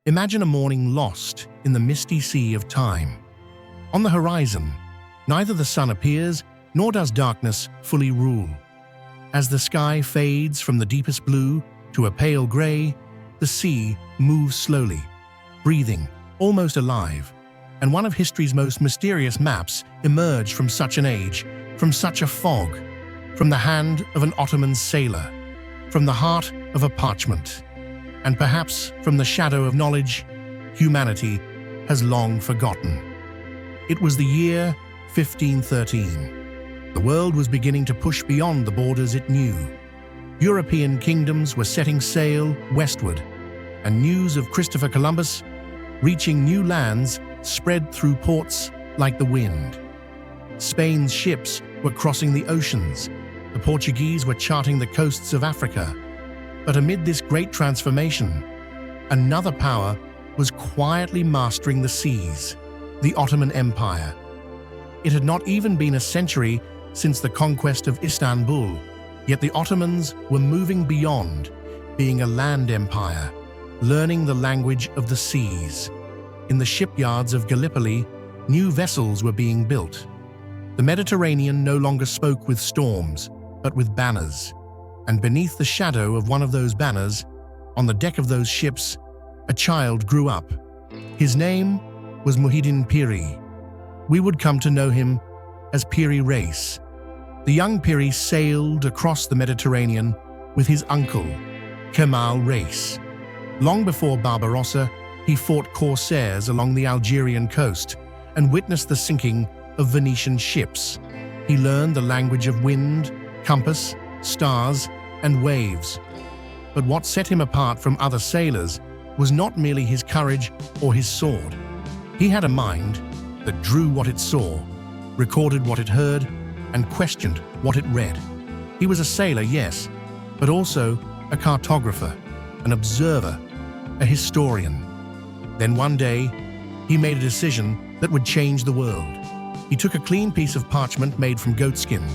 Imagine a morning lost in the misty sea of time. On the horizon, neither the sun appears nor does darkness fully rule. As the sky fades from the deepest blue to a pale gray, the sea moves slowly, breathing, almost alive, and one of history's most mysterious maps emerged from such an age, from such a fog, from the hand of an Ottoman sailor, from the heart of a parchment, and perhaps from the shadow of knowledge humanity has long forgotten. It was the year 1513. The world was beginning to push beyond the borders it knew. European kingdoms were setting sail westward, and news of Christopher Columbus reaching new lands spread through ports like the wind. Spain's ships were crossing the oceans. The Portuguese were charting the coasts of Africa. But amid this great transformation, another power was quietly mastering the seas, the Ottoman Empire. It had not even been a century since the conquest of Istanbul, yet the Ottomans were moving beyond being a land empire, learning the language of the seas. In the shipyards of Gallipoli, new vessels were being built. The Mediterranean no longer spoke with storms, but with banners. And beneath the shadow of one of those banners, on the deck of those ships, a child grew up. His name was Muhyiddin Piri. We would come to know him as Piri Reis. The young Piri sailed across the Mediterranean with his uncle, Kemal Reis. Long before Barbarossa, he fought corsairs along the Algerian coast and witnessed the sinking of Venetian ships. He learned the language of wind, compass, stars, and waves. But what set him apart from other sailors was not merely his courage or his sword. He had a mind that drew what it saw, recorded what it heard, and questioned what it read. He was a sailor, yes, but also a cartographer, an observer, a historian. Then one day, he made a decision that would change the world. He took a clean piece of parchment made from goatskin,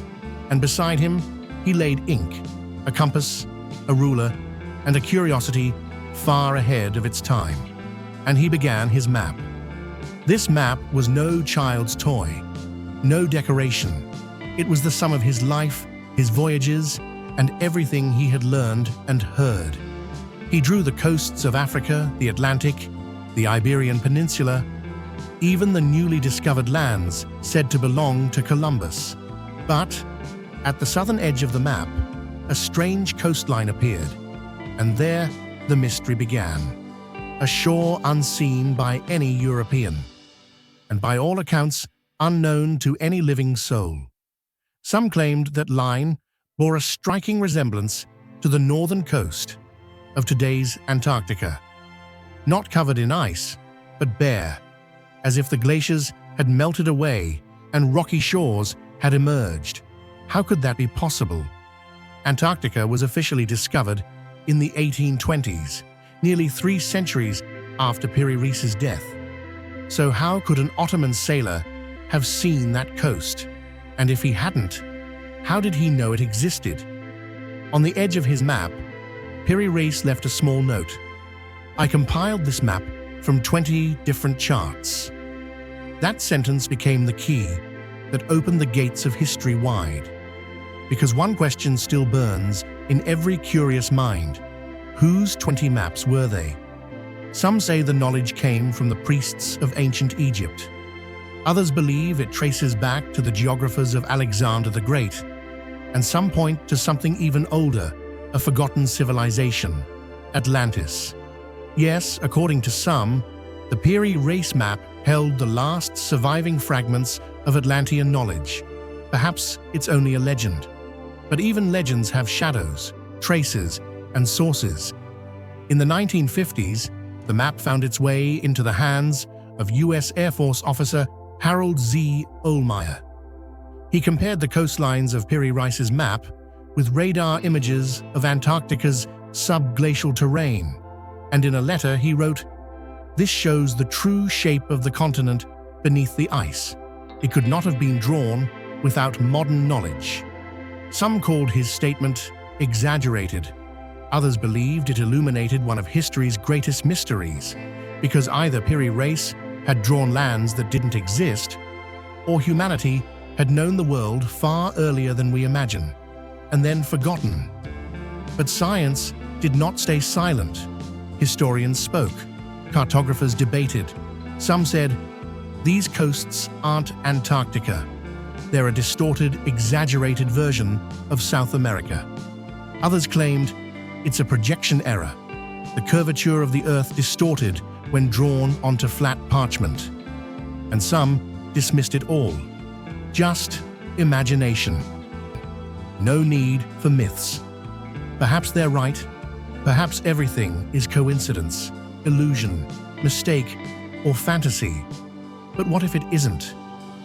and beside him, he laid ink, a compass, a ruler, and a curiosity far ahead of its time. And he began his map. This map was no child's toy, no decoration. It was the sum of his life, his voyages, and everything he had learned and heard. He drew the coasts of Africa, the Atlantic, the Iberian Peninsula, even the newly discovered lands said to belong to Columbus. But at the southern edge of the map, a strange coastline appeared, and there the mystery began. A shore unseen by any European, and by all accounts unknown to any living soul. Some claimed that line bore a striking resemblance to the northern coast of today's Antarctica. Not covered in ice, but bare, as if the glaciers had melted away and rocky shores had emerged. How could that be possible? Antarctica was officially discovered in the 1820s, nearly 3 centuries after Piri Reis's death. So how could an Ottoman sailor have seen that coast? And if he hadn't, how did he know it existed? On the edge of his map, Piri Reis left a small note. "I compiled this map from 20 different charts." That sentence became the key that opened the gates of history wide. Because one question still burns in every curious mind. Whose 20 maps were they? Some say the knowledge came from the priests of ancient Egypt. Others believe it traces back to the geographers of Alexander the Great. And some point to something even older, a forgotten civilization, Atlantis. Yes, according to some, the Piri Reis map held the last surviving fragments of Atlantean knowledge. Perhaps it's only a legend. But even legends have shadows, traces, and sources. In the 1950s, the map found its way into the hands of U.S. Air Force officer Harold Z. Ohlmeyer. He compared the coastlines of Piri Reis's map with radar images of Antarctica's subglacial terrain, and in a letter he wrote, "This shows the true shape of the continent beneath the ice. It could not have been drawn without modern knowledge." Some called his statement exaggerated, Others believed it illuminated one of history's greatest mysteries, because either Piri Reis had drawn lands that didn't exist, or humanity had known the world far earlier than we imagine, and then forgotten. But science did not stay silent. Historians spoke, cartographers debated. Some said, "These coasts aren't Antarctica. They're a distorted, exaggerated version of South America." Others claimed, "It's a projection error, the curvature of the Earth distorted when drawn onto flat parchment." And some dismissed it all. Just imagination. No need for myths. Perhaps they're right. Perhaps everything is coincidence, illusion, mistake, or fantasy. But what if it isn't?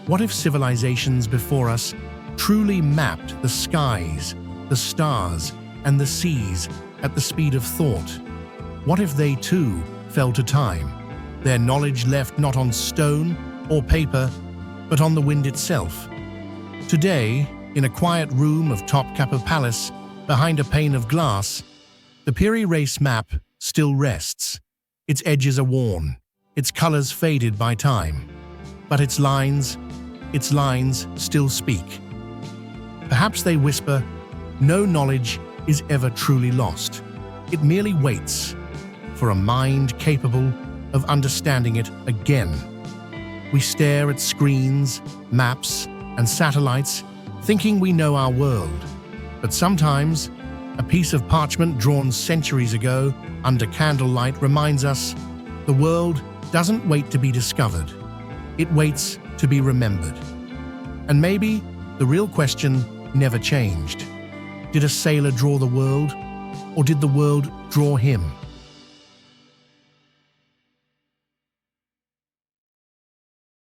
What if civilizations before us truly mapped the skies, the stars, and the seas at the speed of thought? What if they too fell to time, their knowledge left not on stone or paper, but on the wind itself? Today, in a quiet room of Topkapi Palace, behind a pane of glass, the Piri Reis map still rests. Its edges are worn, its colors faded by time, but its lines still speak. Perhaps they whisper, no knowledge is ever truly lost. It merely waits for a mind capable of understanding it again. We stare at screens, maps, and satellites, thinking we know our world. But sometimes, a piece of parchment drawn centuries ago under candlelight reminds us the world doesn't wait to be discovered. It waits to be remembered. And maybe the real question never changed. Did a sailor draw the world, or did the world draw him?